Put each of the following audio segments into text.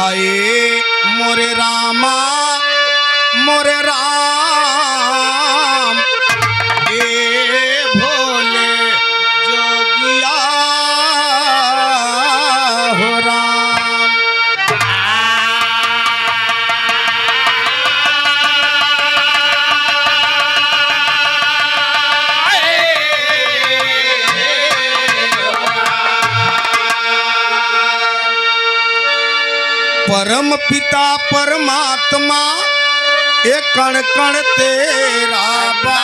आए मोरे रामा मोरे राम ए भोले जोगिया हो राम। परम पिता परमात्मा एक कण कण तेरा बा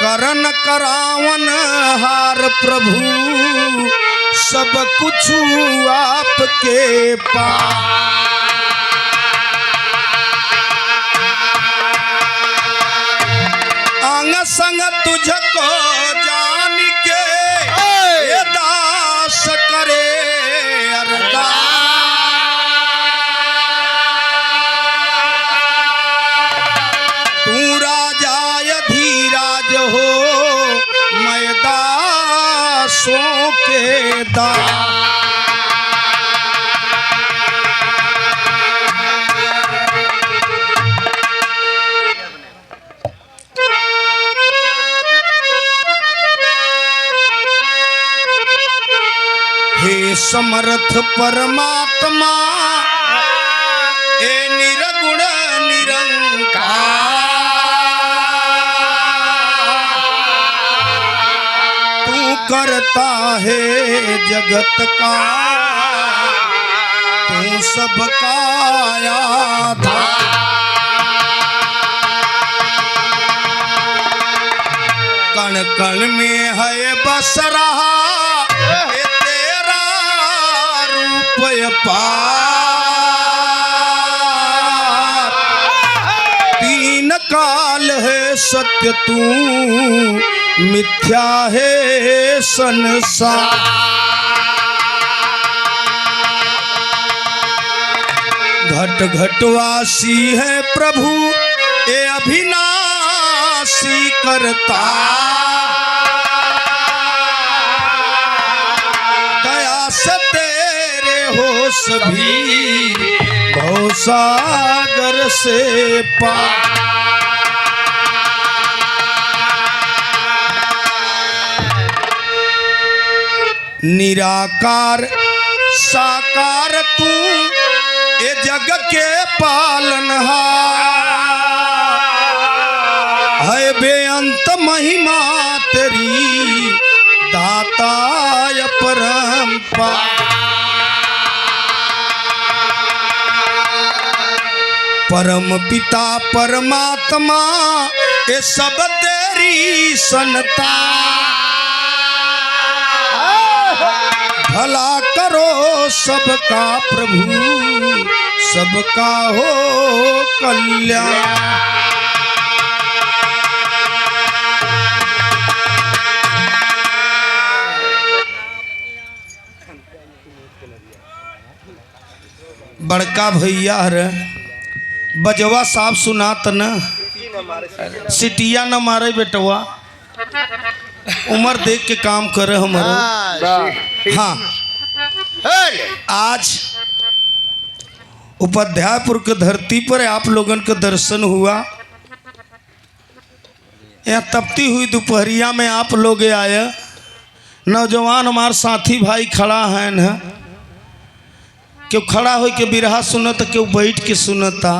करन करावन हार प्रभु सब कुछ आपके पास। अंग संग तुझको जान के ये दास करे अरदास। तू राजा धीराज हो मैं दासों के दास। हे समर्थ परमात्मा ए निर्गुण निरंकार तू करता है जगत का तू सबका आधार। कण कण में है बस रहा पार। तीन काल है सत्य तू मिथ्या है संसार। घट घटवासी है प्रभु ये अविनाशी करता दया से सभी भवसागर से पार। निराकार साकार तू ये जग के पालनहार है बेअंत महिमा तेरी दाता परंपार। परम पिता परमात्मा ये सब तेरी संता भला करो सबका प्रभु सबका हो कल्याण। बड़का भैया रे बजवा साफ सुनात न सिटिया न मारे बेटवा उम्र देख के काम करे हमारे। हाँ आज उपाध्यायपुर के धरती पर आप लोगन के दर्शन हुआ। यहाँ तपती हुई दोपहरिया में आप लोग आए। नौजवान हमारे साथी भाई खड़ा है न क्यों खड़ा हो के बिरहा सुनता क्यों बैठ के सुनता।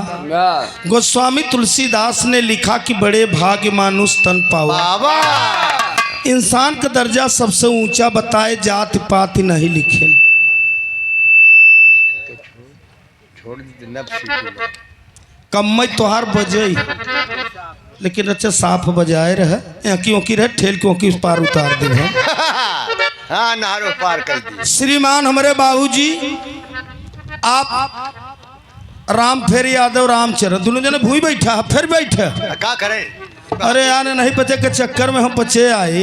गोस्वामी तुलसीदास ने लिखा कि बड़े भाग्य मानुष तन पावा। इंसान का दर्जा सबसे ऊंचा बताए जात पात नहीं लिखे। कम्मई तोहार बजे लेकिन अच्छा साफ बजाए रहे क्यों की रहे ठेल क्यों की पार उतार दे। हाँ नहरों पार कर दी। श्रीमान हमारे बाबूजी आप राम फेर यादव रामचरण दोनों जने भूई बैठा फिर बैठे क्या करें। अरे यार नहीं बचे के चक्कर में हम बचे आए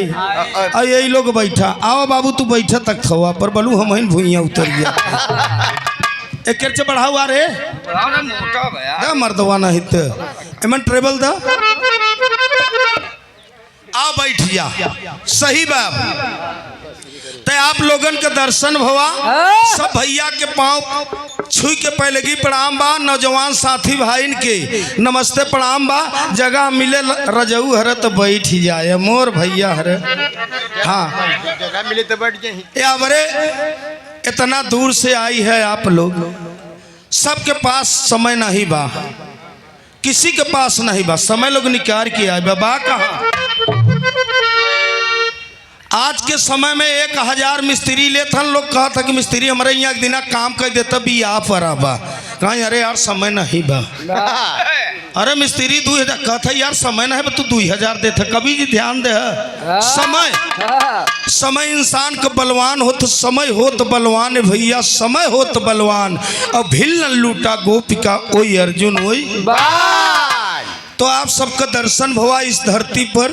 और यही लोग बैठा। आओ बाबू तू बैठा तक थवा पर बलू हम ही भूइया उतर गया। एक से बढ़ा हुआ रे मोटा मर्दवा नहीं तो एमन ट्रेबल दा आ बैठ जा। सही बात। तो आप लोगन के दर्शन भवा, सब भैया के पाँव छुई के पहलगी प्रणाम बा। नौजवान साथी भाई के नमस्ते प्रणाम बा। जगह मिले रजऊ हर तो बैठ ही जाए मोर भैया हर। हाँ जगह मिले तो बैठ जाए। या बरे इतना दूर से आई है आप लोग, सबके पास समय नहीं बा, किसी के पास नहीं बा समय। लोग निकाल के आए बा कहाँ। आज के समय में 1000 मिस्त्री लेते हैं। लोग कहा था कि मिस्त्री हमारे यहाँ एक दिन काम कर देता भी आप बा कहीं। अरे यार समय नहीं बा। अरे मिस्त्री 2000 कहता यार समय नहीं बा, तू 2000 देता। कभी जी ध्यान दे समय। समय इंसान का बलवान हो तो समय हो तो बलवान है भैया, समय हो तो बलवान। और भिल न लूटा गोपिका ओई अर्जुन ओई। तो आप सबका दर्शन भवा इस धरती पर,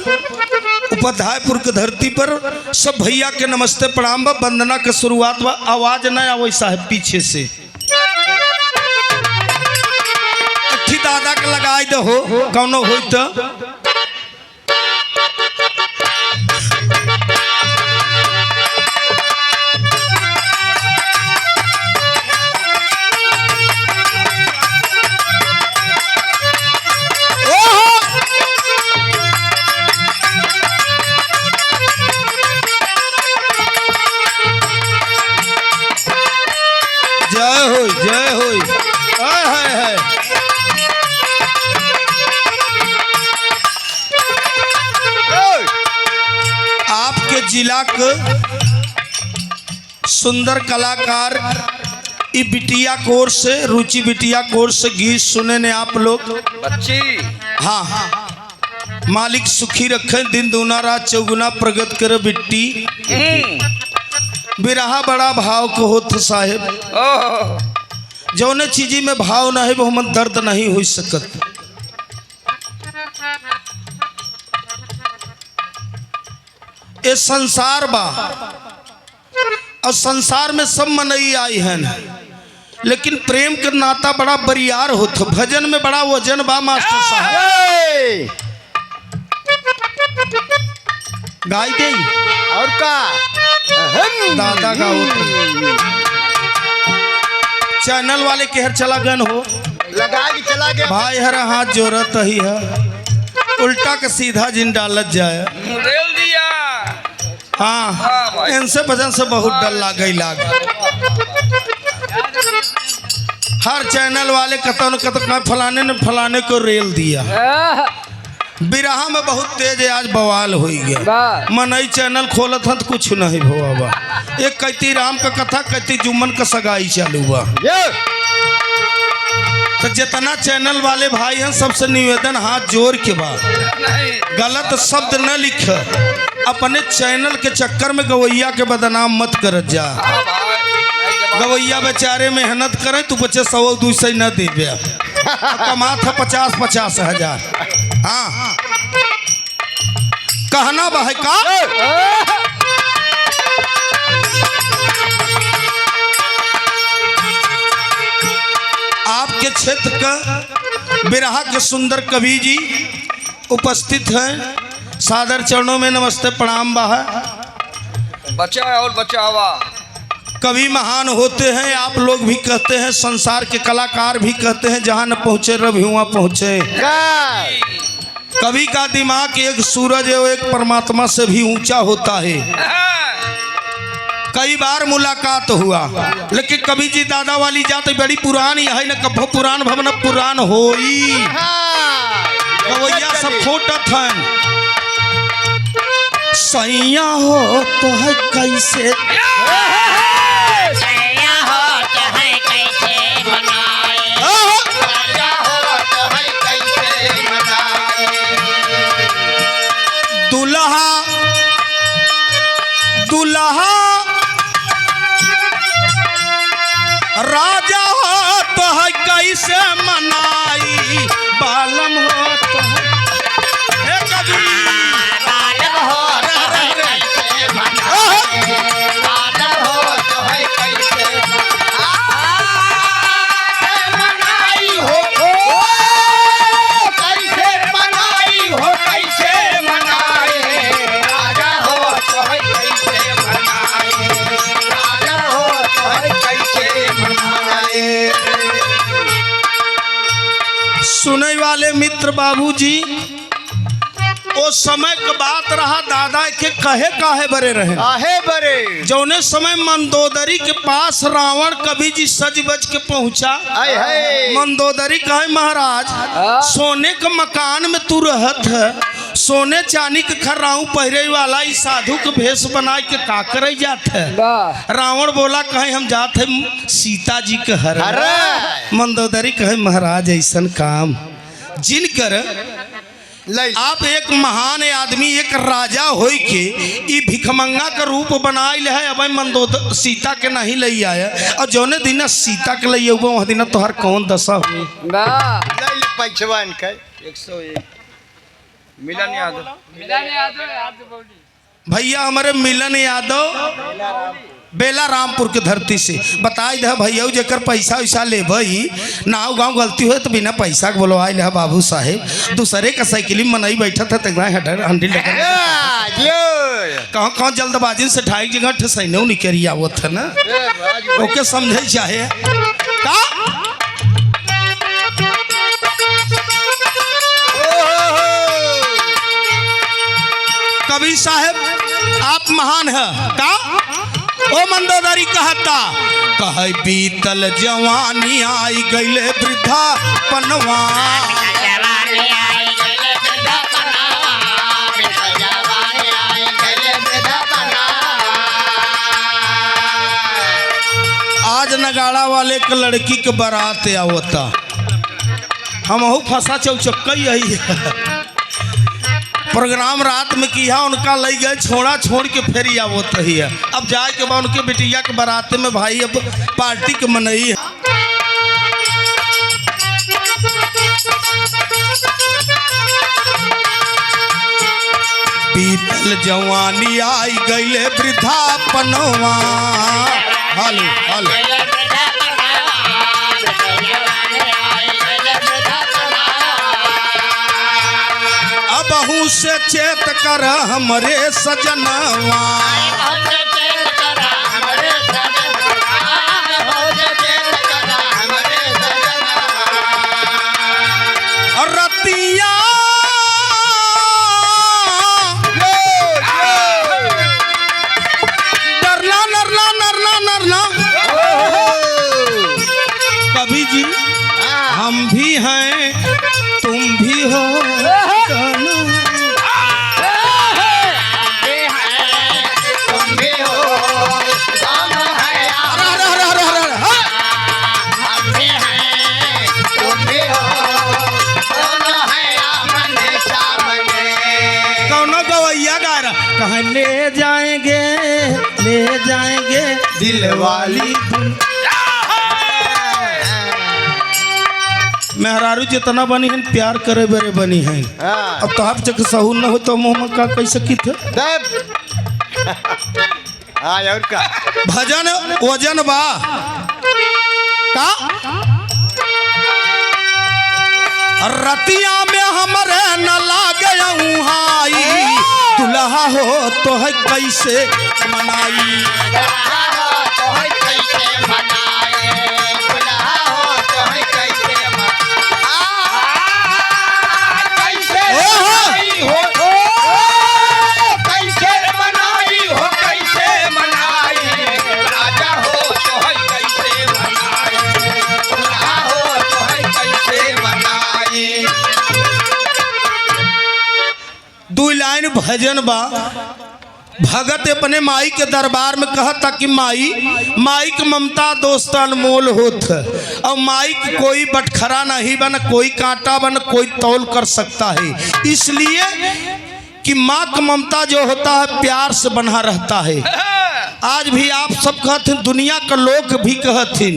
उपाध्यायपुर के धरती पर। सब भैया के नमस्ते प्रणाम बा। वंदना के शुरुआत बा। आवाज न वैसा है पीछे से। अठी दादा के लगाई दे हो कौनो हो तो। जय हो जय हो। है आपके जिला के सुंदर कलाकार ई बिटिया कोर्स से, रुचि बिटिया कोर्स से गीत सुने ने आप लोग बच्ची। हाँ मालिक सुखी रखे, दिन दूना रात चौगुना प्रगत करे बिट्टी। बिरहा बड़ा भाव को होत साहेब। जौने चीजी में भाव न है वो हम दर्द नहीं हो सकत। ये संसार बा और संसार में सब मनई आई है, लेकिन प्रेम का नाता बड़ा बरियार होता। भजन में बड़ा वजन बा मास्टर साहब। गाय दे और का दादा गाओ। चैनल वाले के हर चला गन हो लगा के चला गया भाई। हर हाथ जोरत ही है, उल्टा के सीधा जिन डालत जाए। रेल दिया। हाँ इनसे भजन से बहुत डर लाग। हर चैनल वाले कतन फलाने ने फलाने को रेल दिया। बिरहा में बहुत तेज है, आज बवाल हो गया। मनई चैनल खोलत हन तो कुछ नहीं हुआ बा। एक कहती राम का कथा, कहती जुम्मन का सगाई चालू हुआ। तो जितना चैनल वाले भाई हैं सबसे निवेदन हाथ जोड़ के बाद गलत शब्द न लिख। अपने चैनल के चक्कर में गवैया के बदनाम मत करत जा। गवैया बेचारे मेहनत करें तो बच्चे 100-200 न दे कमा था 50-50 हजार। हाँ कहना बा का आपके क्षेत्र का बिरहा के सुंदर कवि जी उपस्थित हैं। सादर चरणों में नमस्ते प्रणाम बा है। बचा और बचावा। कवि महान होते हैं, आप लोग भी कहते हैं, संसार के कलाकार भी कहते हैं, जहाँ न पहुँचे रवि वहाँ पहुँचे। कवि का दिमाग एक सूरज है, एक परमात्मा से भी ऊंचा होता है। कई बार मुलाकात हुआ, लेकिन कवि जी दादा वाली जात बड़ी पुरानी है न, कभो पुरान भवन पुरान होई। गवैया सब फोटत हैं। सैया हो तो है कैसे दुल्हा दुल्हा राजा हो तो है कैसे मनाई। बालम हो तो है कभी बालम हो तो है कैसे मनाई। बालम हो तो है कैसे मनाई हो। कैसे मनाई हो, कैसे मनाई। वाले मित्र बाबूजी, वो समय का बात रहा दादा के कहे काहे बरे रहे। काहे बरे? जौने समय मंदोदरी के पास रावण कवि जी सज बज के पहुंचा। आय हाय। मंदोदरी कहे महाराज, सोने के मकान में तू रहत है, सोने चांदी के खर्राऊ पहरे वाला इस साधु के भेष बना के का करे जात है। रावण बोला कहे हम जात है सीता जी के हर। मंदोदरी कहे महाराज ऐसन काम जिनकर आप एक महान आदमी एक राजा होई के ई भिखमंगा का रूप बनाइल है। अब मंदोदरी सीता के नहीं ले आया और जौने दिन सीता के लिए वह दिन तोहर कौन दशा हुई। पैचवान के 101 मिलन यादव भैया हमारे मिलन यादव बेला रामपुर के धरती से बताई दे भैया जेकर पैसा वैसा ले भाई नाव गाँव गलती हो तो बिना पैसा के बोलो आए बाबू साहेब दूसरे का साइकिल में मनई बैठा था हंडी लगा कहाँ कहाँ जल्दबाजी से ढाई जगह ठसैनौ निकरी आवत है ना ओके समझे चाहे का कवि साहेब आप महान है का ओ मंदोदरी कहता कहे बीतल जवानी आई गईले वृद्धा पनवा। आज नगाड़ा वाले के लड़की के बारात आवता हम फंसा चौचक्का यही है। प्रोग्राम रात में किया उनका ले गए छोड़ा छोड़ के फिर आवत रही है। अब जाए के बाद उनके बिटिया के बारात में भाई अब पार्टी के मनई है। बीतल जवानी आई गईले वृद्धापनवा। हालो हालो बहू से चेत कर हमरे सजनवा। रतिया नरला नरला नरला नरला कवि जी हम भी हैं तुम भी हो कहाँ ले जाएंगे दिल वाली मेहरारू जितना बनी है प्यार करे बरे बनी है। अब तो आप जग सहूर न हो तो मुँह का कैसे की थे और का भजन वजन बा का रतिया में हमरे न लागे हाई दुल्हा हो तो है कैसे मनाई। दो लाइन भजन बा भगत अपने माई के दरबार में कहता कि माई की ममता दोस्त अनमोल होत है और माई की कोई बटखरा नहीं बन कोई कांटा बन कोई तौल कर सकता है। इसलिए कि माँ का ममता जो होता है प्यार से बना रहता है। आज भी आप सब कहते दुनिया का लोग भी कहते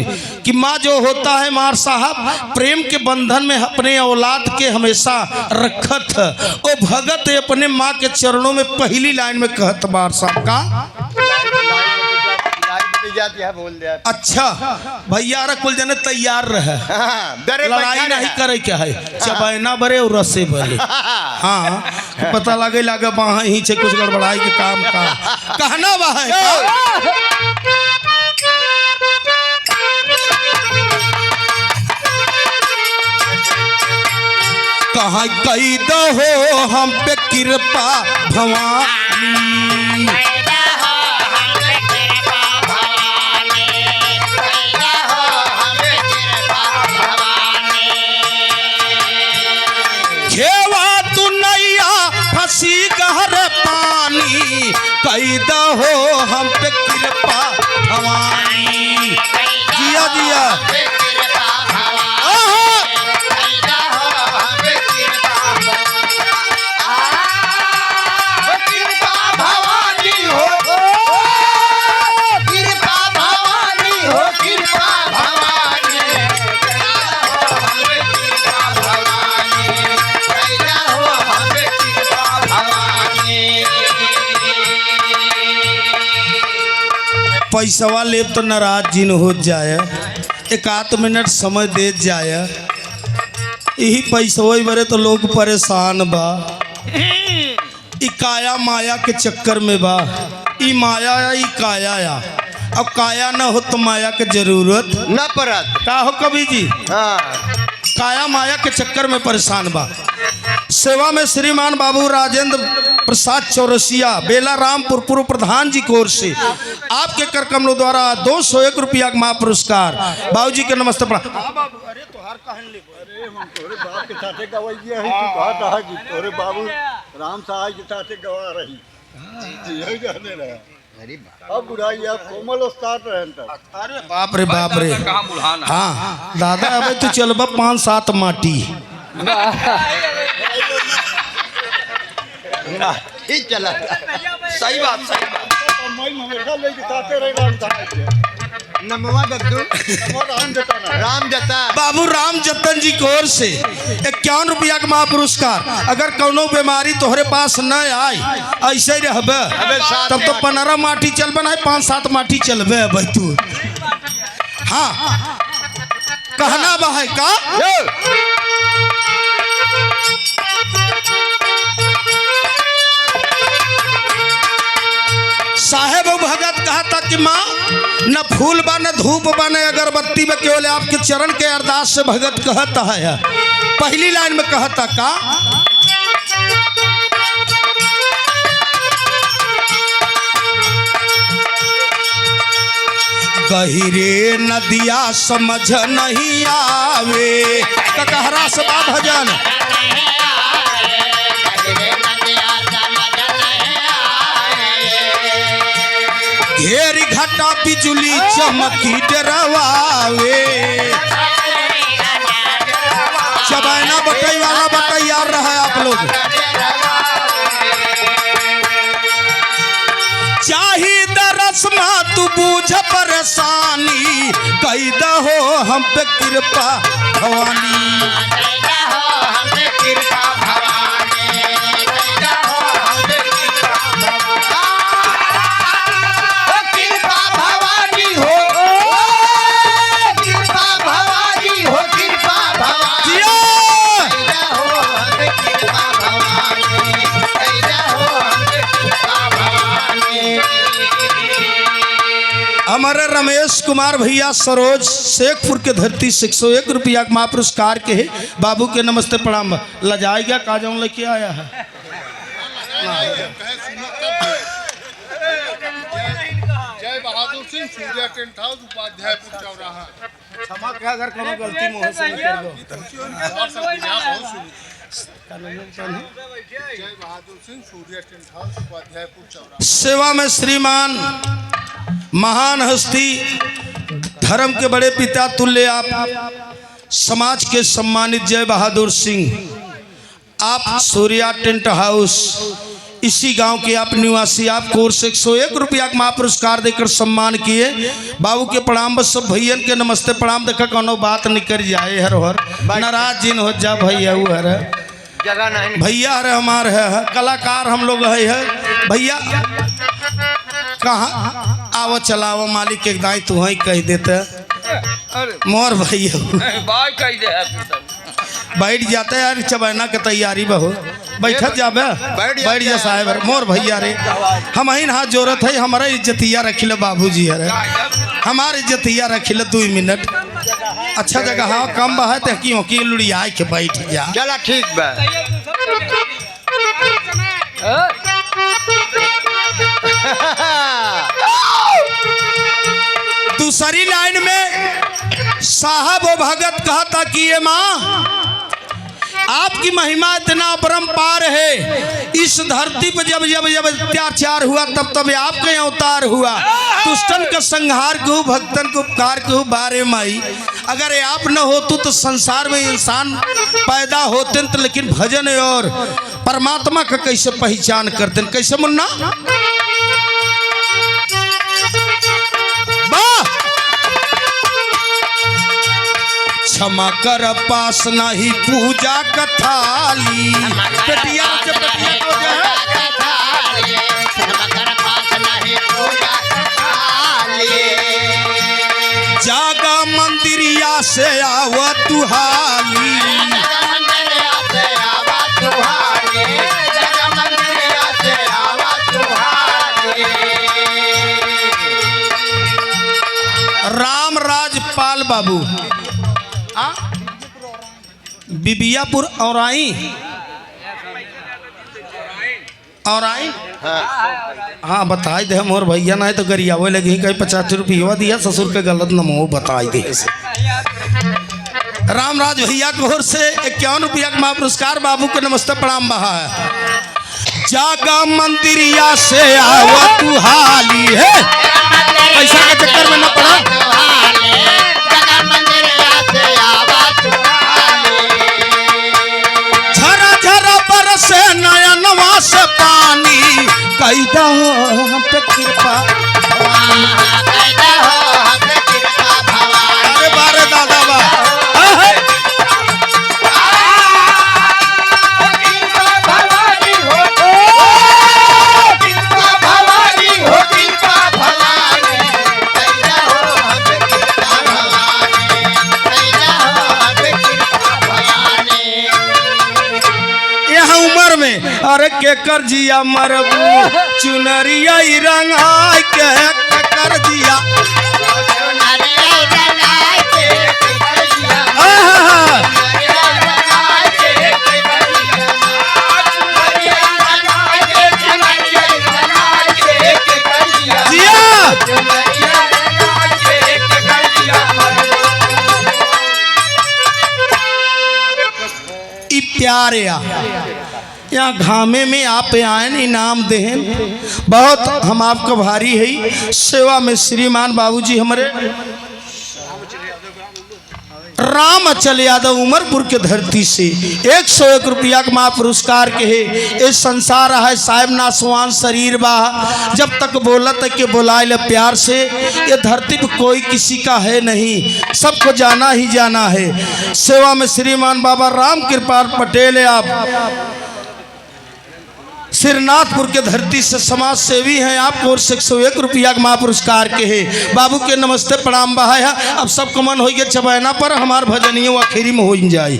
कि माँ जो होता है मार साहब प्रेम के बंधन में अपने औलाद के हमेशा रखत है। ओ भगत अपने माँ के चरणों में पहली लाइन में कहत मार साहब का बोल दिया। अच्छा भैया कुल जने तैयार रहे लड़ाई नहीं करे क्या है चबैना बरे और रसे बरे। हाँ पता लगे लागे वहाँ ही से कुछ गड़बड़ाई के काम का कहना बा है कहाँ कई दहो हम पे कृपा भवानी। कैदा हो हम पे कृपा भवानी, कैदा हो हम पे कृपा भवानी। खेवा तू नैया फंसी गहर पानी, कई दहो हम पे कृपा भवानी। जिया जिया कृपा भवानी, आहा। कैदा हो हम पे कृपा भवानी हो, कृपा भवानी हो, कृपा भवानी, कैदा हो हम पे कृपा भवानी, कैदा हो हम पे कृपा भवानी। पैसवा लेब तो नाराज जिन हो जाए, एक आध मिनट समय दे जाए। यही पैसवा बरे तो लोग परेशान बा। ई काया माया के चक्कर में बा। ई माया या ई काया या, अब काया न हो तो माया के जरूरत न परत। का हो कवि जी। हाँ काया माया के चक्कर में परेशान बा। सेवा में श्रीमान बाबू राजेंद्र प्रसाद चौरसिया बेला रामपुर पूर्व प्रधान जी की ओर से आपके कर कमलों द्वारा 201 रुपया का महापुरस्कार। बाबू जी के नमस्ते पड़ा। तोरे बाप के साथे गवैया है, तू कहता है कि तोरे बाबू राम सहाय के साथे गवा रही यही जाने रहा। अब बुढ़ाई अब कोमल उस्ताद रहन तक। अरे बाप रे बाप रे। कहाँ बुढ़ाना। हाँ दादा अब तू चलबा 5-7 माटी। ही चला। सही बात सही बात। मैं हमेशा लेके साथे रही राम सहाय के। नमवा दद्दू और राम जता ना। राम जता। बाबू राम जतन जी की ओर से 51 रुपया का महापुरस्कार। अगर कौनो बीमारी तोहरे पास न आई ऐसे रहबे तब तो 15 माटी चलबे ना 5-7 माटी चलबे अब तू। हाँ कहना बा है का साहेब भगत कहा था कि माँ न फूल बा न धूप बा न अगरबत्ती बा, केवल आपके चरण के अरदास से भगत कहता है। पहली लाइन में कहता का गहिरे नदिया समझ नहीं आवे। ककहरा से बा भजन घेर घटा बिजुली चमकी डरवावे। चबैना बटई वाला बटई यार रहा है आप लोग। चाही दरस में तू बूझ परेशानी, कई दहो हम पे कृपा भवानी। हमारे रमेश कुमार भैया सरोज शेखपुर के धरती से 101 रुपया का महापुरस्कार के है। बाबू के नमस्ते प्रणाम। लजाएगा का जाऊँ लेके आया है। जय बहादुर सिंह सूर्या टेंट हाउस उपाध्यायपुर चौराहा। क्षमा का अगर कोनो गलती मुँह से निकल गई। जय बहादुर सिंह सूर्या टेंट हाउस उपाध्यायपुर चौराहा। सेवा में श्रीमान महान हस्ती धर्म के बड़े पिता तुल्य आप समाज के सम्मानित जय बहादुर सिंह आप सूर्या टेंट हाउस इसी गांव के आप निवासी आप कोर्स 101 रुपया का महापुरस्कार देकर सम्मान किए। बाबू के प्रणाम। बस सब भैया के नमस्ते प्रणाम। देखा कोनो बात निकल जाए हर हर नाराज जिन हो जा भैया वो हर जगह नहीं। भैया हर हमारे है कलाकार हम लोग है भैया कहाँ आवो चलावो मालिक के दाई तू ही कह देते मोर भैया बाय कह दे बैठ जाते यार चबैना के तैयारी बहो बैठत जाबे बैठ जा साहेब मोर भैया रे हम ही हाथ जोरत है हमारा इज्जतिया रखिले बाबूजी अरे हमार इज्जतिया रखिले 2 मिनट अच्छा जगह हाँ कम बा है तो क्यों की लुड़िया के बैठ जा। चला ठीक बा। दूसरी लाइन में साहब वो भगत कहता कि ये माँ आपकी महिमा इतना अपरंपार है, इस धरती पर जब जब जब अत्याचार हुआ तब तब आपके अवतार हुआ, दुष्टन का संहार को, भक्तन को उपकार को बारे माई। अगर आप न होतु तो संसार में इंसान पैदा होते तो, लेकिन भजन और परमात्मा का कैसे पहचान करते, कैसे मुन्ना क्षमा कर पास नहीं पूजा कथाली पेटिया से पेटिया को जो है जागा मंदिरिया से आवा तुहाली। राम राजपाल बाबू बिबियापुर औराई हाँ बताई दे मोर भैया ना है तो गरियावे लगी कहीं 50 रुपया दिया ससुर के गलत नमो बताई दे से। रामराज भैया को ओर से 51 रुपया का पुरस्कार बाबू को नमस्ते प्रणाम बहा है। जागा मंदिरिया से आवा तू हाली है, पैसा के चक्कर में न पड़ा। से नयनवा से पानी कैदा हो हम पे कृपा, अरे बारे दादा बा अरे के कर जिया मरबू चुनरिया रंगाई के कर जिया प्यारे यहाँ घामे में आप आए इनाम देहन बहुत हम आपका भारी है। सेवा में श्रीमान बाबूजी हमारे राम अचल यादव उमरपुर के धरती से 101 रुपया का माँ पुरस्कार के है। इस संसार है साहेब नासवान शरीर बा, जब तक बोला तक के बुलाए ले प्यार से। ये धरती पर कोई किसी का है नहीं, सबको जाना ही जाना है। सेवा में श्रीमान बाबा राम कृपाल पटेल है, आप सिरनाथपुर के धरती से समाज सेवी हैं। आपको और 101 रुपया का माँ पुरस्कार के है। बाबू के नमस्ते प्रणाम बहाया। अब सबको मन हो गया चबैना पर हमार भजनियों आखिरी में हो जाए,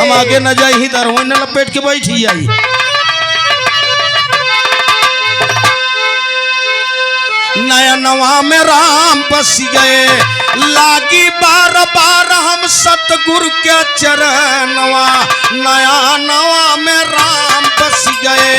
हम आगे न जाए ही दर हो न लपेट के बैठ ही आई। नया नवा में राम बस गए लागी बार बार हम सतगुरु के चरणवा, नया नवा में राम बस गए।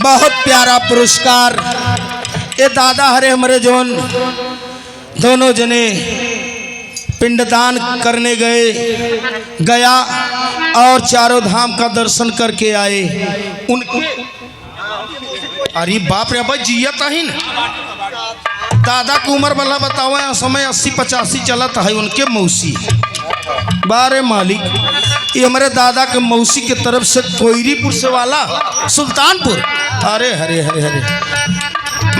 बहुत प्यारा पुरस्कार ये दादा हरे हमारे जोन दोनों जने पिंडदान करने गया और चारों धाम का दर्शन करके आए। उनके अरे बाप रे भाई जियत ही दादा की उम्र वाला बताओ समय 80-85 चलत है। उनके मौसी बारे मालिक ये हमारे दादा के मौसी के तरफ से कोयरीपुर से वाला सुल्तानपुर। अरे हरे हरे हरे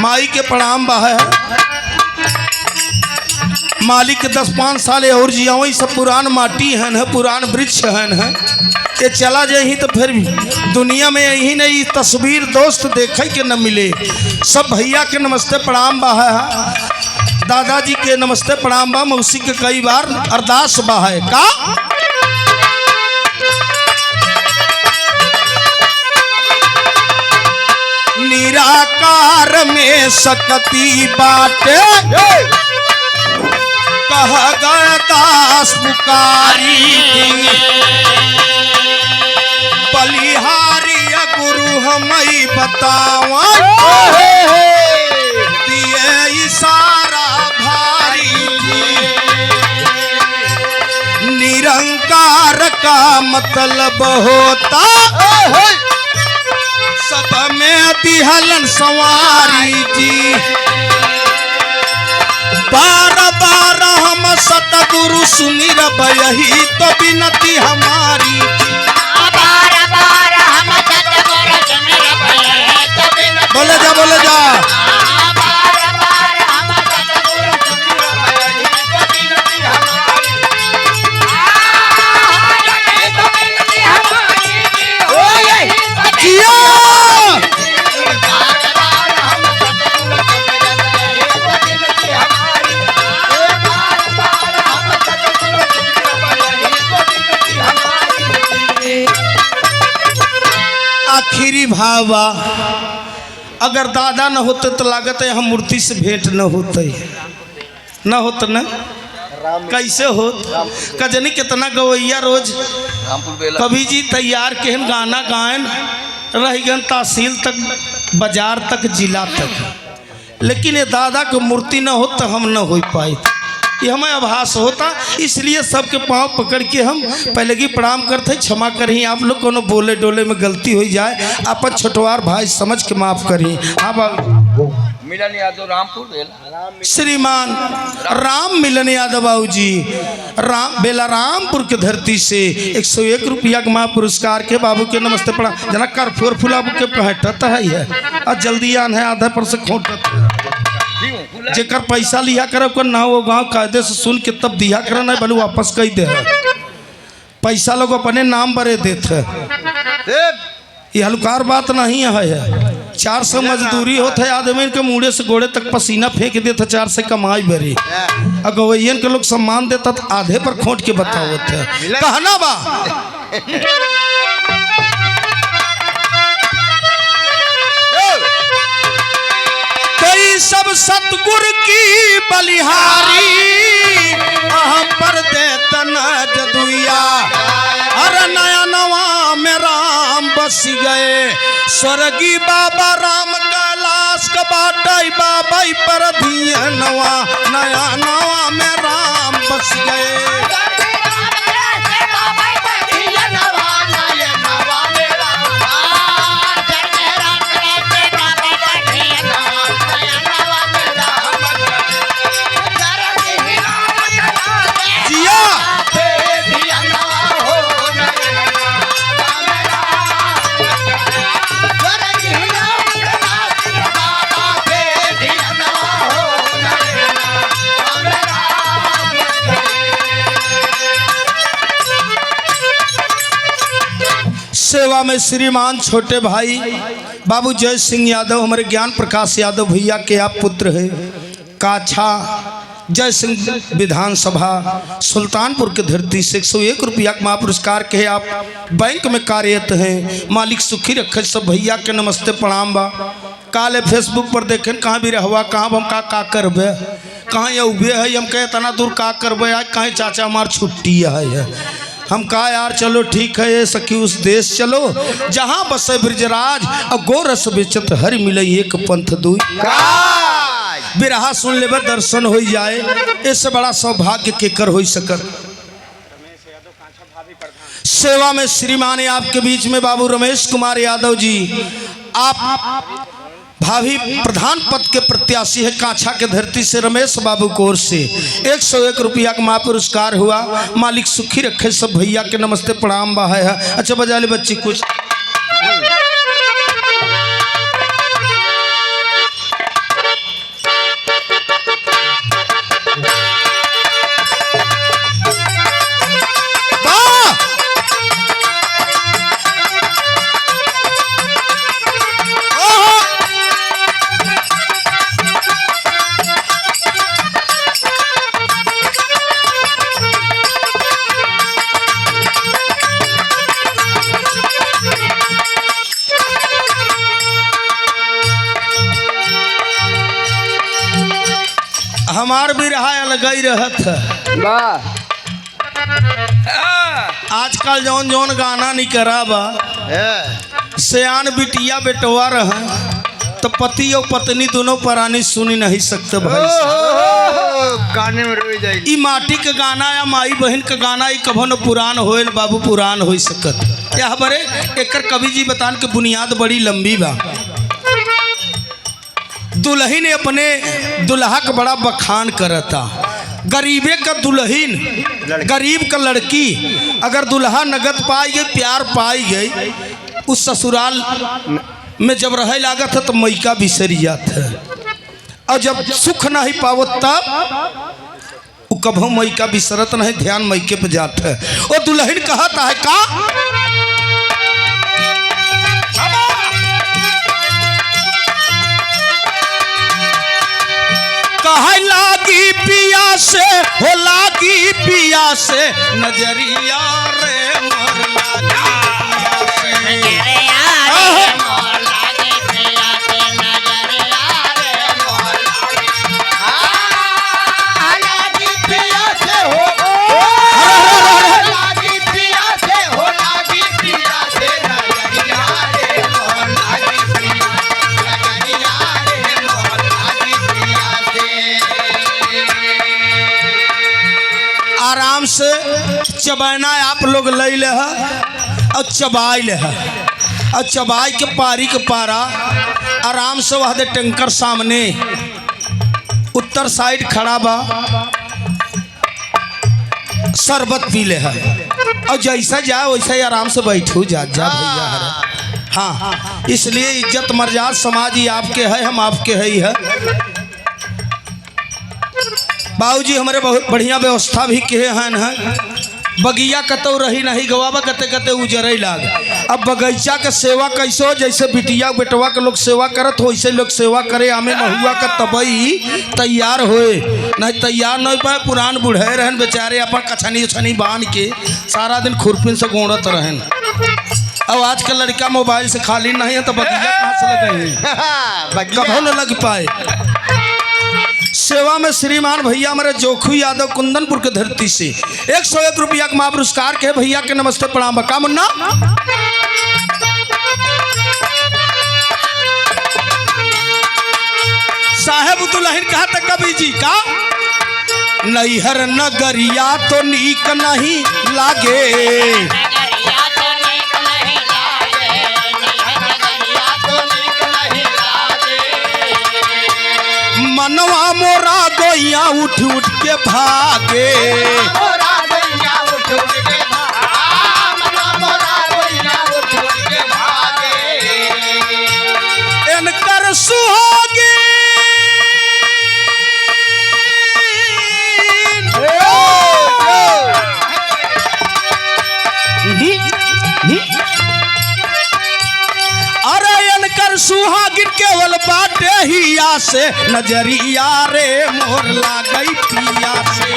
माई के प्रणाम बहा है। मालिक के 10-5 साल और जियाओ सब पुरान माटी हैं, पुरान वृक्ष हैं। ये चला जाही तो फिर दुनिया में यही नहीं तस्वीर दोस्त देखे के न मिले। सब भैया के नमस्ते प्रणाम बा है, दादाजी के नमस्ते प्रणाम बा, मौसी के कई बार अरदास बा है का निराकार में सकती बाटे कह गए दास पुकारी बलिहारी गुरु हमें बतावा दिए इशारा भारी निरंकार का मतलब होता सब में दिहलन सवारी जी। बार बार हम सतगुरु सुमिर यही तो विनती हमारी बोले जा बोले जा। आखिरी भावा अगर दादा न होते तो लागत है हम मूर्ति से भेंट न होते न होत न कैसे हो कजनी कितना गवैया रोज कभी जी तैयार केहन गाना गायन रह गन तहसील तक बाजार तक जिला तक, लेकिन ये दादा को मूर्ति न हो तो हम न हो पाए। ये हमें आभास होता, इसलिए सबके पाँव पकड़ के हम पहले की प्रणाम करते क्षमा करी। आप लोग कोनो बोले डोले में गलती हो जाए अपन छोटवार भाई समझ के माफ करी। हाँ बाबू मिलन यादव रामपुर श्रीमान राम मिलन यादव बाबू जी राम बेला रामपुर के धरती से 101 रुपया का माँ पुरस्कार के बाबू के नमस्ते पड़ा जना कर फोर फुला के कहटत है और जल्दी आन है आधा पर से खोटत है जेकर पैसा लिया कर ना वो गाँव कायदे से सुन के तब दिया कर नहीं भले वापस कही दे पैसा लोग अपने नाम बरे देते ये हल्कार बात नहीं है। 400 मजदूरी होता है आदमी के मुड़े से गोड़े तक पसीना फेंक देता 400 कमाई बरी अगवैयन के लोग सम्मान देता तो आधे पर खोट के बताओ कहना बा कई सब सतगुर की बलिहारी हम पर देता न जदुया अरे नया नवा में राम बस गए स्वर्गी बाबा राम कैलाश का बाटाई बाबा पर दिया नवा नया नवा में राम बस गए। सेवा में श्रीमान छोटे भाई बाबू जय सिंह यादव हमारे ज्ञान प्रकाश यादव भैया के आप पुत्र हैं काछा जय सिंह विधानसभा सुल्तानपुर के धरती से 101 रुपया का पुरस्कार के आप बैंक में कार्यरत हैं। मालिक सुखी रखे सब भैया के नमस्ते प्रणाम बा। काले फेसबुक पर देखें कहाँ भी रहवा कहाँ हम का करबे कहाँ ये उबे है हम कहे इतना दूर का करबे आज कहीं चाचा हमार छुट्टी है हम कहा यार चलो ठीक है ये सखी उस देश चलो जहाँ बसे ब्रजराज और गोरस बेचत हर मिले एक पंथ दुई बिरहा सुन ले दर्शन हो जाए इससे बड़ा सौभाग्य केकर हो सकत। सेवा में श्रीमान आपके बीच में बाबू रमेश कुमार यादव जी आप भाभी प्रधान पद के प्रत्याशी है काछा के धरती से रमेश बाबू कोर से 101 रुपया का पुरस्कार हुआ। मालिक सुखी रखे सब भैया के नमस्ते प्रणाम बा है। अच्छा बजा ले बच्ची कुछ हमार भी रहा अलग ही रहत है। वाह आजकल जौन जौन गाना नहीं करा बा सियान बिटिया बेटवा रह तो पति और पत्नी दोनों परानी सुनी नहीं सकते भाई। काने में रोई जाए। ई माटी के गाना या माई बहन के गाना ई कभो न पुरान होए न बाबू पुरान हो सकत। या बरे एकर कवि जी बतान के बुनियाद बड़ी लंबी बा। दुल्ही ने अपने दुल्हा का बड़ा बखान करता। गरीबे का दुल्हीन गरीब का लड़की अगर दुल्हा नगद पाई गई प्यार पाई गई उस ससुराल में जब रह लागत है तो मैका बिसरिया था और जब सुख नहीं पावो तब वो कभो मैका बिसरत नहीं ध्यान मैके पे जाता है। और दुल्हन कहता है का कहे लागी पिया से हो लागी पिया से नजरिया रे मोर लागी आराम से चबाना आप लोग ले ले और चबाई ले और चबाई के पारी के पारा आराम से वह दे टैंकर सामने उत्तर साइड खड़ा बा शरबत पी ले और जैसा जाए वैसा ही आराम से बैठू जा भैया है। हाँ इसलिए इज्जत मर्यादा समाज ही आपके है हम आपके है। बाबूजी हमारे बहुत बढ़िया व्यवस्था भी किए हैं। बगिया कतो रही नहीं गवाबा कते कते उजरे लाग। अब बगीचा का सेवा कैसे हो जैसे बिटिया बेटवा के लोग सेवा करत हो वैसे लोग सेवा करे आमे महुआ का तबई तैयार होए नहीं तैयार नहीं पाए पुरान बुढ़े रहन बेचारे अपन कछनी उछनी बांध के सारा दिन खुरपिन से गोड़त रहन। अब आज का लड़का मोबाइल से खाली नहीं है तो बगिया कहाँ से लगे कभो न लग पाए। सेवा में श्रीमान भैया हमारे जोखू यादव कुंदनपुर के धरती से 101 रुपया का महापुरस्कार के भैया के नमस्ते प्रणाम। बका मुन्ना साहेब दुल्हन कहा था कवि जी का नैहर नगरिया तो नीक नहीं लागे मनवा मोरा गोइया उठ उठ के भागे इनकर सुहागी अरे इनकर सुहागिन केवल बाटे हिया से नजरिया रे मोर लागई पिया से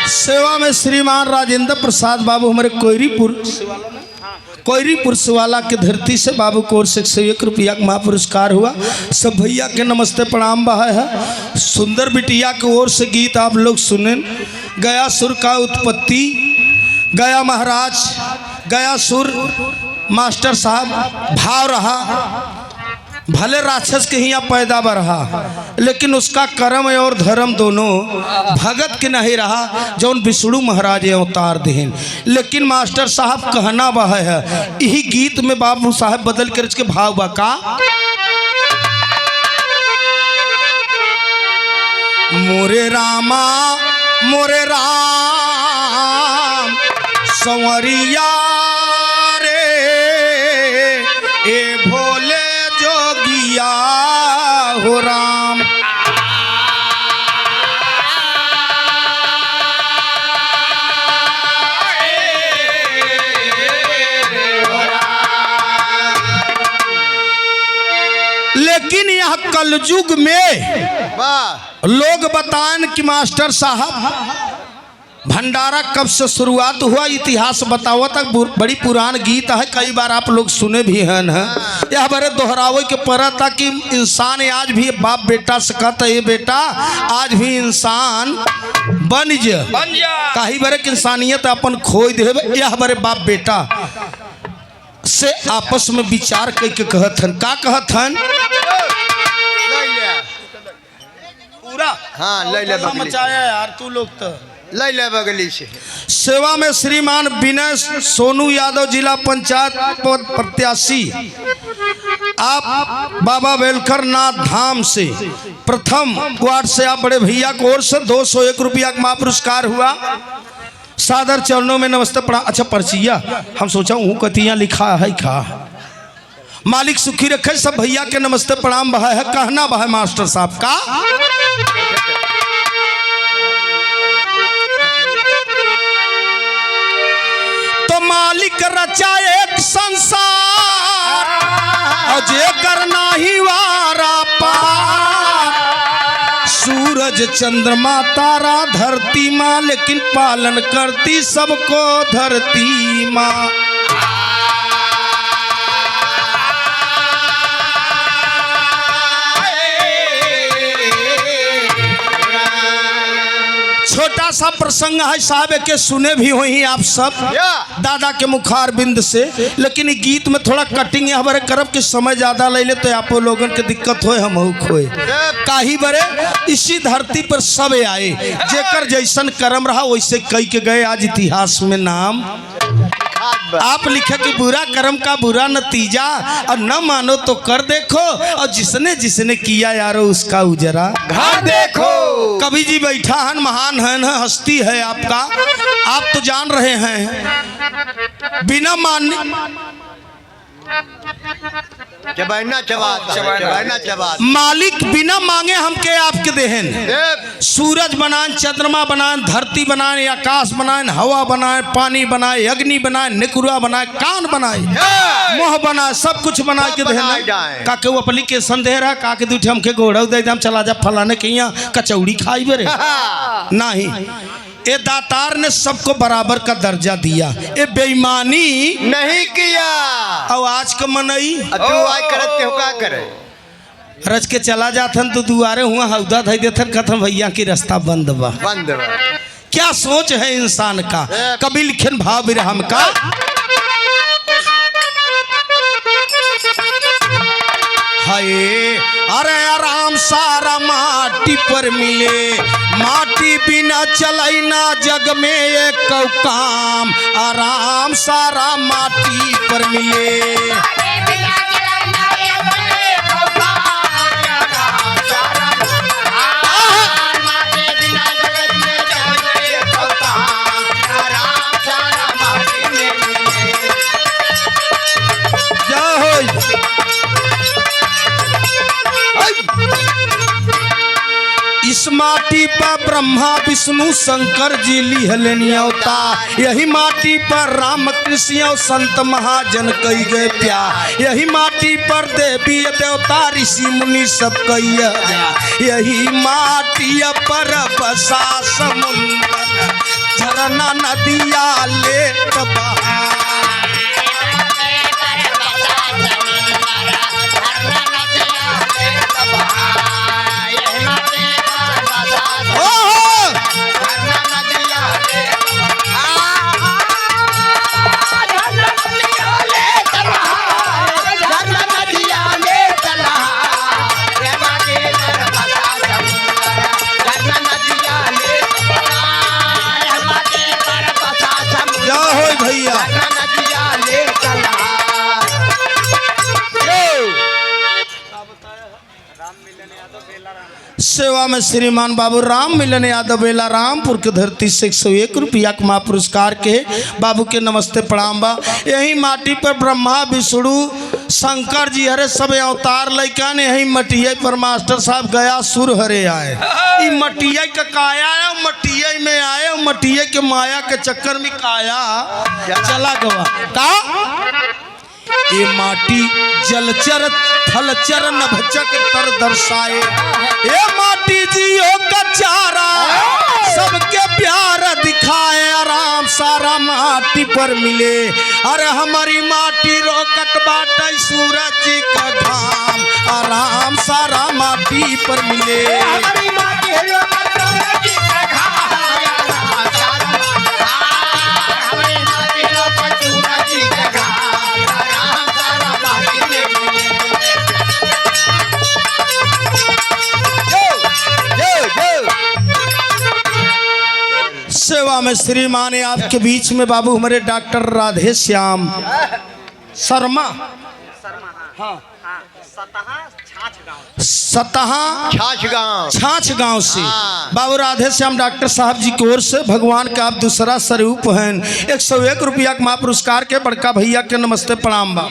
सेवा में श्रीमान राजेंद्र प्रसाद बाबू हमारे कोयरीपुर सिवाला के धरती से बाबू को ओर से 101 रुपया का महापुरस्कार हुआ। सब भैया के नमस्ते प्रणाम बहा है। सुंदर बिटिया के ओर से गीत आप लोग सुने। गया सुर का उत्पत्ति गया महाराज गया सुर मास्टर साहब भाव रहा भले राक्षस के यहाँ पैदा रहा लेकिन उसका कर्म और धर्म दोनों भगत के नहीं रहा जौन विष्णु महाराज अवतार देन। लेकिन मास्टर साहब कहना बह है यही गीत में बाबू साहब बदल कर इसके भाव बका मोरे रामा मोरे राम संवरिया रे ए भोले जोगिया हो राम। लेकिन यह कलयुग में वाह लोग बताएं कि मास्टर साहब भंडारा कब से शुरुआत हुआ, इतिहास बताओ तक बड़ी पुरान गीत है, कई बार आप लोग सुने भी हैं यह बड़े दोहरावे के पड़ा था कि इंसान आज भी बाप बेटा से कहता है बेटा आज भी इंसान बन जा कहीं बड़े इंसानियत अपन खोई दे, यह बड़े बाप बेटा से आपस में विचार करके कहत हन का कहत हन पूरा हाँ ले ले बगली मचाया यार तू लोग तो ले ले बगली से। सेवा में श्रीमान विनय सोनू यादव जिला पंचायत पद प्रत्याशी आप बाबा वेलकर नाथ धाम से प्रथम वार्ड से आप बड़े भैया की ओर से 201 रुपया का महापुरस्कार हुआ। सादर चरणों में नमस्ते पड़ा। अच्छा पर्चिया हम सोचा हूँ कतियाँ लिखा है खा मालिक सुखी रखे सब भैया के नमस्ते प्रणाम बहा है कहना बहा मास्टर साहब का तो मालिक रचा एक संसार अजय करना ही वारा पार सूरज चंद्रमा तारा धरती माँ लेकिन पालन करती सबको धरती माँ। छोटा सा प्रसंग है साहब के सुने भी हुई आप सब दादा के मुखार बिंद से, लेकिन ये गीत में थोड़ा कटिंग है हमारे करब के समय ज्यादा ले ले तो आप लोगों के दिक्कत होए हम खोए काही बरे इसी धरती पर सब आए जेकर जैसन कर्म रहा वैसे कई के गए आज इतिहास में नाम। आप लिखे कि बुरा कर्म का बुरा नतीजा और न मानो तो कर देखो और जिसने जिसने किया यारो उसका उजरा घर देखो। कवि जी बैठा है महान है हस्ती है आपका आप तो जान रहे हैं बिना मानने चबाना चबा मालिक बिना मांगे हमके आपके देहन सूरज बनाए चंद्रमा बनाए धरती बनाए आकाश बनाए हवा बनाए पानी बनाए अग्नि बनाए निकुरा बनाए कान बनाए मोह बनाए सब कुछ बना के देहन का के एप्लीकेशन दे रहा का के दूठे हमके घोड़ा दे हम चला जा फलाने के यहाँ कचौड़ी खाई बेरे नहीं ये दातार ने सबको बराबर का दर्जा दिया ये बेईमानी नहीं किया और आज का मनई तू आज करत के का करे रच के चला जाथन तो दुआरे हुआ हौदा धई देथन खत्म भैया की रास्ता बंद बा क्या सोच है इंसान का कभी लिखन भाव विरहम का हाय अरे आराम सारा माटी पर मिले माटी बिना चलाई ना जग में एक काम आराम सारा माटी पर मिले इस माटी पर ब्रह्मा विष्णु शंकर जी लिहलनियौता यही माटी पर राम कृष्ण संत महाजन कई गए प्यार यही माटी पर देवी देवता ऋषि मुनि सब कई यही माटी पर बसा समुंदर झरना नदिया ले सेवा में श्रीमान बाबू राम मिलन यादव बेला रामपुर के धरती से 101 रुपया का महापुरस्कार के बाबू के नमस्ते प्रणाम बा। यही माटी पर ब्रह्मा विष्णु शंकर जी हरे सब अवतार लैका ने यही मटिया पर मास्टर साहब गया सुर हरे आए। ई मटिया का काया है, मटिया में आए, मटिया के माया के चक्कर में काया चला गवा का। ये माटी जलचर थलचर नभचक तर दर्शाए, ये माटी जियो का चारा सबके प्यार दिखाए। आराम सारा माटी पर मिले, अरे हमारी माटी रोकट बाटे सूरज जी का घाम। आराम सारा माटी पर मिले, हमारी माटी रोकट सूरज जी का घाम। हमारी माटी रोकट सूरज जी का घाम। आराम सारा माटी में मिले। सेवा में श्रीमान आपके बीच में बाबू हमारे डॉक्टर राधे श्याम शर्मा, हाँ सतहा छाछ गांव से बाबू राधे श्याम डॉक्टर साहब जी की ओर से भगवान का आप दूसरा स्वरूप हैं। 101 रुपया का महापुरस्कार के बड़का भैया के नमस्ते प्रणाम बा।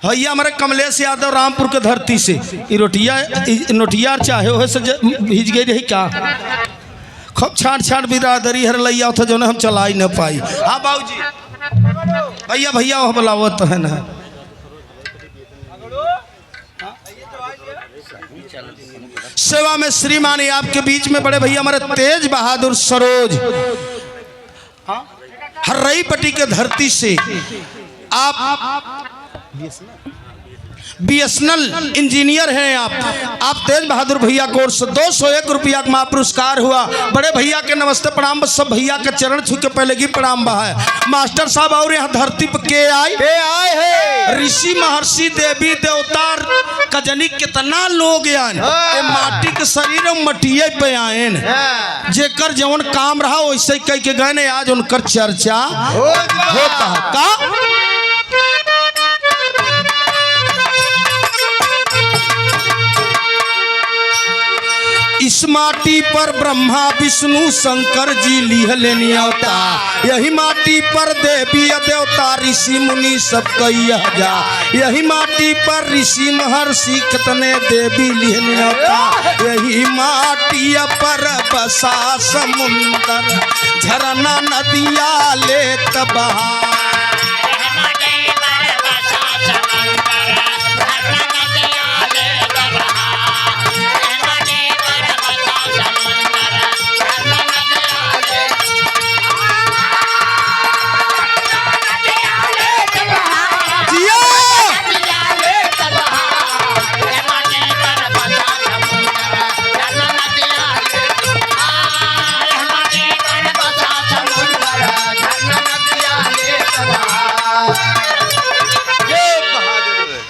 भैया हमारे कमलेश यादव रामपुर के धरती से नोटिया चाहे हो से भीज गई रही का खूब छाट छाट बिरादरी हर लैया था जो हम चला ही न पाई। हाँ बाबूजी भैया भैया वह बुलावत है ना। सेवा में श्रीमान आपके बीच में बड़े भैया हमारे तेज बहादुर सरोज हर्रई पट्टी के धरती से आप बीएसएनएल इंजीनियर हैं। आप तेज बहादुर भैया को ओर से 201 रुपया का महापुरस्कार हुआ। बड़े भैया के नमस्ते प्रणाम। सब भैया के चरण छू के पहले की प्रणाम बा है। मास्टर साहब और यहाँ धरती पर के आए है ऋषि महर्षि देवी देवता कजनी कितना लोग आए माटी के शरीर मटिए पे आए जेकर जवन काम रहा वैसे कह के गए आज उनकर चर्चा होता है का। इस माटी पर ब्रह्मा विष्णु शंकर जी लिहले न्योता, यही माटी पर देवी देवता ऋषि मुनि सब कई जा। यही माटी पर ऋषि महर्षि कितने देवी लिहले न्योता। यही माटी पर बसा समुंदर झरना नदिया लेत बहा।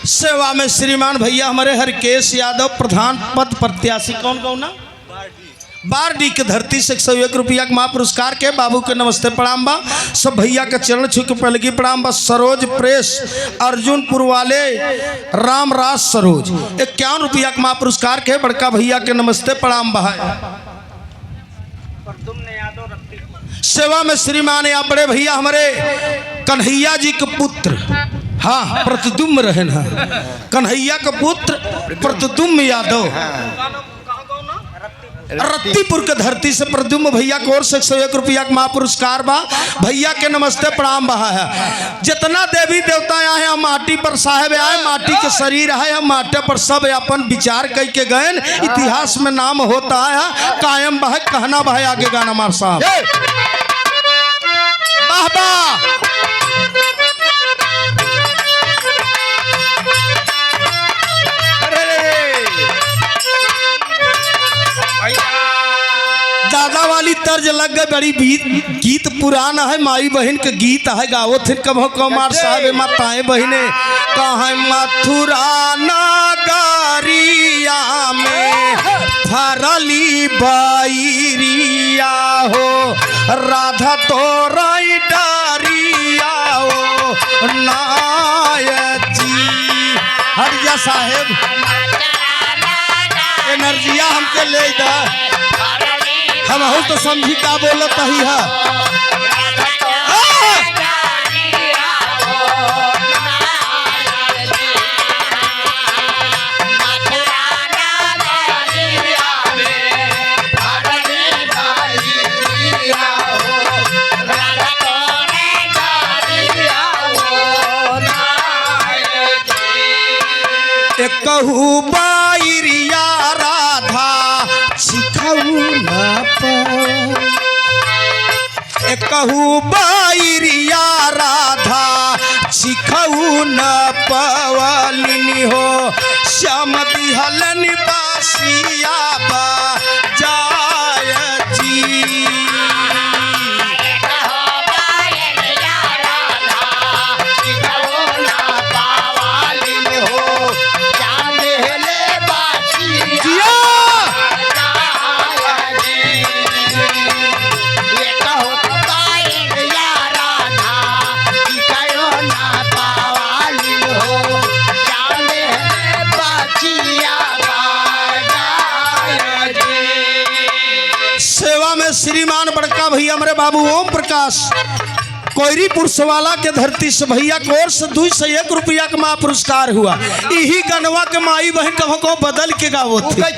सेवा में श्रीमान भैया हमारे हरकेश यादव प्रधान पद प्रत्याशी कौन कौन ना बारडी के धरती से 101 रुपया का महापुरस्कार के बाबू के नमस्ते प्रणाम बा। सब भैया के चरण छू के पहले की प्रणाम बा। सरोज प्रेस अर्जुनपुर वाले रामराज सरोज 51 रुपया का महापुरस्कार के बड़का भैया के नमस्ते प्रणाम बा। सेवा में श्रीमान या बड़े भैया हमारे कन्हैया जी के पुत्र हाँ प्रतिदुम्न रहन है कन्हैया का पुत्र प्रतिदुम्न यादव रत्तीपुर के धरती से प्रद्युम्न भैया को ओर से 101 रुपया का महापुरस्कार बा। भैया के नमस्ते प्रणाम बहा है। जितना देवी देवता आए हम माटी पर साहेब आए माटी के शरीर है हम माटे पर सब अपन विचार कई के गए इतिहास में नाम होता है कायम बह कहना बह आगे गाना मार साहब वाह वाह। दादा वाली तर्ज लग गई बड़ी गीत पुराना है माई बहन के गीत है गाओ थे कभो कुमार साहब माताएं बहने कहा मथुरा नगरिया में फरली बैरिया हो राधा तो डरिया हो नायची हरिया साहेब एनर्जिया हमके ले दा हम हो तो समझी का बोलत ही है कहू बाइरिया राधा सिखाऊ न कहू बाइरिया राधा सिखाऊ न पवलिनी हो श्याम दिहलन बासिया बजाय जी श्रीमान बड़का भैया हमारे बाबू ओम प्रकाश कोयरी पुरसवाला के धरती से भैया की ओर से 201 रुपया का माँ पुरस्कार हुआ। यही गनवा के माई बहन कहो को बदल के गावो थे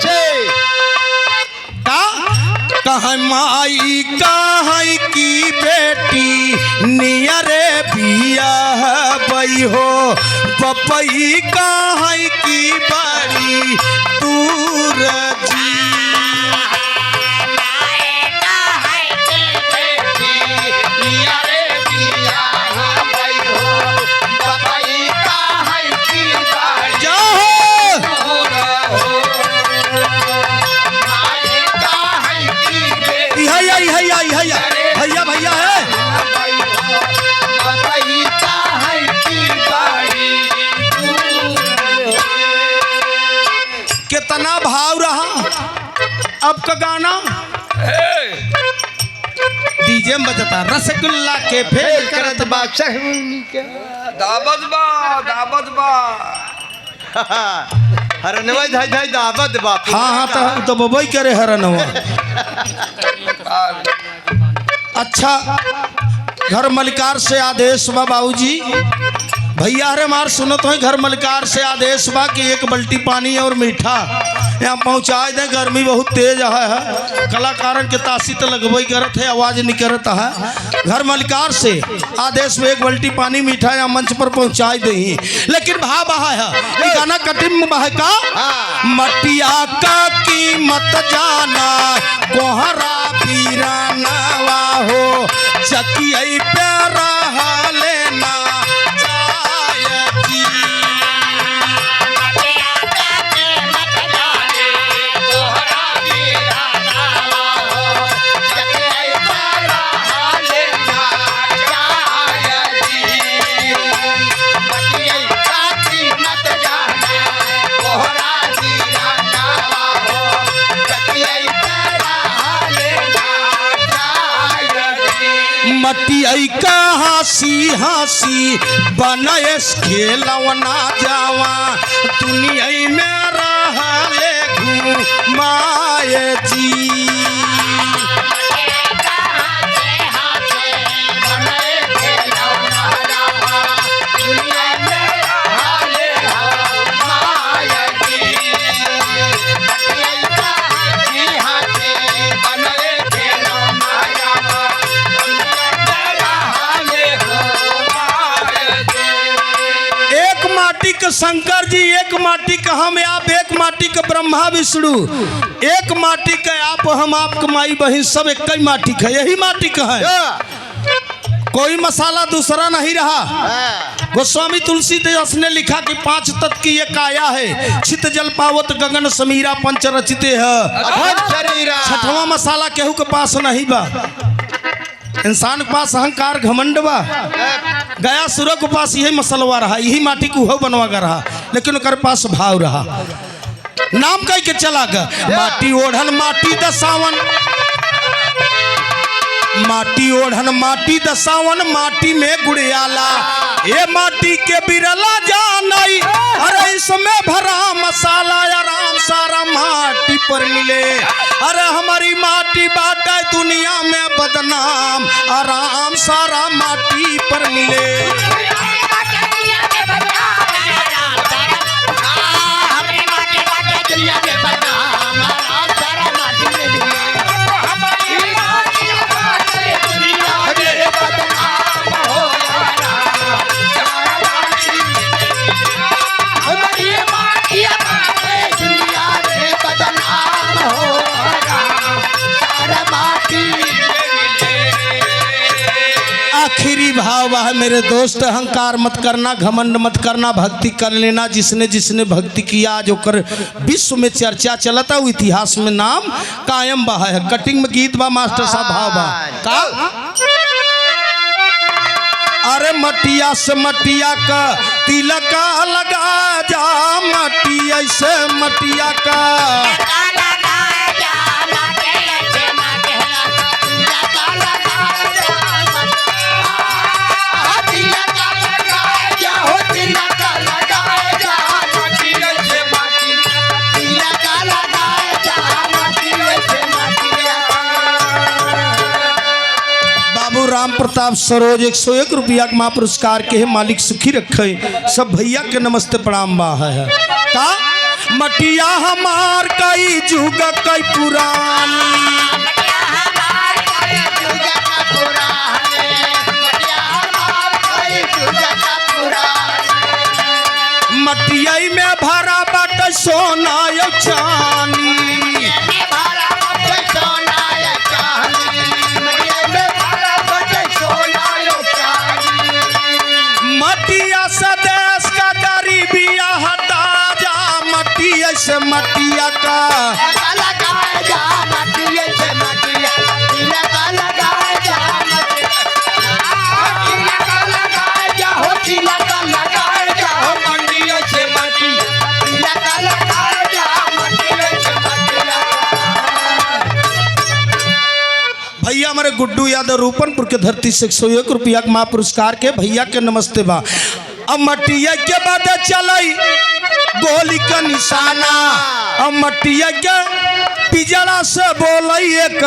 कहाँ माई कहाँ की बेटी नियरे बिया बई हो पपई कहाँ की बड़ी दूर जी भैया भैया है कितना भाव रहा अब का गाना डीजे में बजता रसगुल्ला के फेल करत बादशाह दावत बा हरनवा धाई धाई दावत बाप हाँ तो बबई करे हरनवा अच्छा घर मलिकार से आदेश बा बाबूजी भैया अरे मार सुनो तो घर मलिकार से आदेश बा कि एक बाल्टी पानी और मीठा यहाँ पहुँचा दे गर्मी बहुत तेज है कलाकारन के तासी तो लगबई करत है आवाज नहीं करत है घर मलिकार से आदेश में एक बाल्टी पानी मीठा यहाँ मंच पर पहुँचा दे लेकिन भाव बहा है गाना कटिम बहा का मटिया का कीमत जाना कोहरा पीरानवा हो चकिया प्यारा लेना मटिया का हंसी हंसी बनयस खेलवना जावा दुनिया में रहले घुमाए जी शंकर जी एक माटी का हम आप एक माटी का ब्रह्मा विष्णु एक माटी का आप हम आपका माई बहन सब एक ही माटी का यही माटी का है कोई मसाला दूसरा नहीं रहा। गोस्वामी तुलसीदास ने लिखा कि 5 तत्व की ये काया है चित जल पावत गगन समीरा पंच रचिते है छठवां मसाला केहू के पास नहीं बा इंसान के पास अहंकार घमंड बा गया सुर के पास यही मसलवा रहा यही माटी को हो बनवा कर रहा लेकिन उनके पास भाव रहा नाम कह के चला गया माटी ओढ़न माटी दसावन माटी ओढ़न माटी दसावन माटी में गुड़ियाला, ये माटी के बिरला जानई, अरे इसमें भरा मसाला आराम सारा माटी पर मिले। अरे हमारी माटी बाटे दुनिया में बदनाम, आराम सारा माटी पर मिले। आखिरी भाव वह मेरे दोस्त, अहंकार मत करना, घमंड मत करना, भक्ति कर लेना। जिसने जिसने भक्ति किया जो कर विश्व में चर्चा चलता, वो इतिहास में नाम कायम बहा है। कटिंग में गीत बा मास्टर साहब, भाव बा का अरे मटिया से मटिया का तिलक लगा जा, मटी ऐसे मटिया का राम प्रताप सरोज 101 रुपया के महापुरस्कार के है मालिक सुखी रखे। सब भैया के नमस्ते प्रणाम बा है का मटिया हमार कई जुग कई पुरानी, मटिया में भरा बट सोना यो चानी, मटिया से देश का गरीबिया हटा जा, मटिया से मटिया का भैया हमारे गुड्डू यादव रूपनपुर के धरती से 101 रुपया के महापुरस्कार के भैया के नमस्ते बा। अब मटिया के बाद चलाई गोली का निशाना, अब मटिया के पिजड़ा से बोलई एक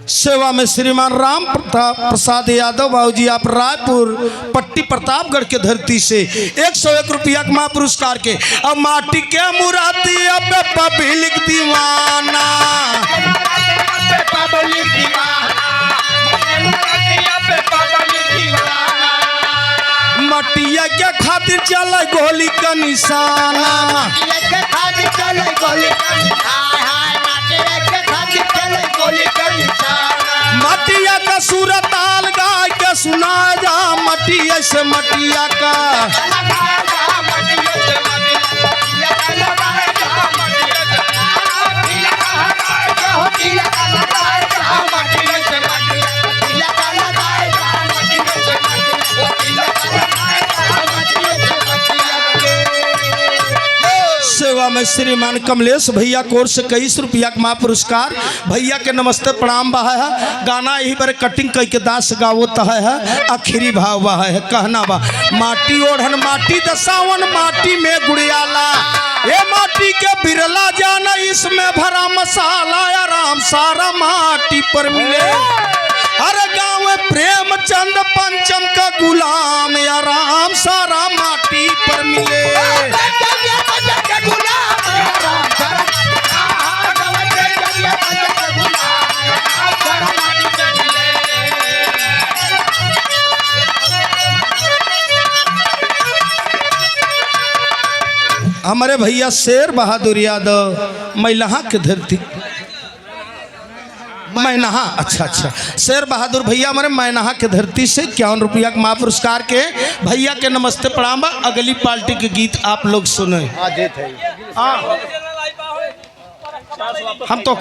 सेवा में श्रीमान राम प्रसाद यादव बाबूजी, आप रायपुर पट्टी प्रतापगढ़ के धरती से 101 रुपया के महापुरस्कार के। अब माटी के मुराती अब पब्लिक दीवाना, मटिया के खातिर चल गोली का निशाना, मटिया का सूरताल गाय के सुना जा, मटिया से मटिया का सेवा में श्रीमान कमलेश भैया कोर से 21 रुपया का महापुरस्कार भैया के नमस्ते प्रणाम बहा है। गाना यही पर कटिंग कई के दास गावत है, आखिरी भाव बहा है कहना बा माटी ओढ़न माटी दसावन माटी में गुड़ियाला, ये माटी के बिरला जाना इसमें भरा मसाला आराम सारा माटी पर मिले। हर गाँव में प्रेमचंद पंचम का गुलाम आराम सारा माटी पर मिले। हमारे भैया शेर बहादुर यादव मैलहा के धरती मैनहा, अच्छा शेर बहादुर भैया हमारे मैनहा के धरती से 51 रुपया के महापुरस्कार के भैया के नमस्ते प्रणाम। अगली पार्टी के गीत आप लोग सुने। हम तो